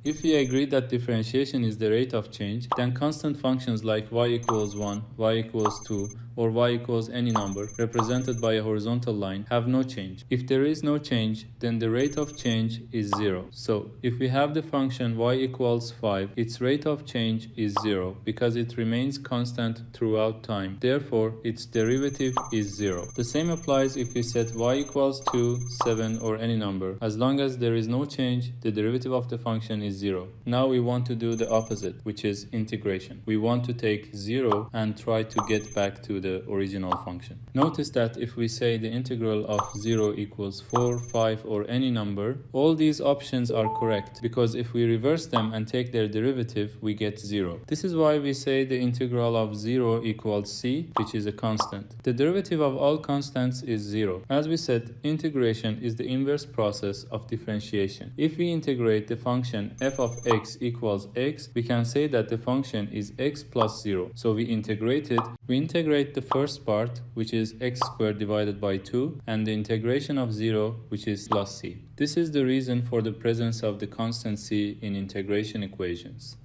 If we agree that differentiation is the rate of change, then constant functions like y equals 1, y equals 2, or y equals any number represented by a horizontal line have no change. If there is no change, then the rate of change is 0. So, if we have the function y equals 5, its rate of change is 0 because it remains constant throughout time. Therefore, its derivative is 0. The same applies if we set y equals 2, 7, or any number. As long as there is no change, the derivative of the function is 0. Now we want to do the opposite, which is integration. We want to take 0 and try to get back to the original function. Notice that if we say the integral of 0 equals 4, 5, or any number, all these options are correct because if we reverse them and take their derivative, we get 0. This is why we say the integral of 0 equals c, which is a constant. The derivative of all constants is 0. As we said, integration is the inverse process of differentiation. If we integrate the function f of x equals x, we can say that the function is x plus 0. So we integrate it. We integrate the first part, which is x squared divided by 2, and the integration of 0, which is plus c. This is the reason for the presence of the constant c in integration equations.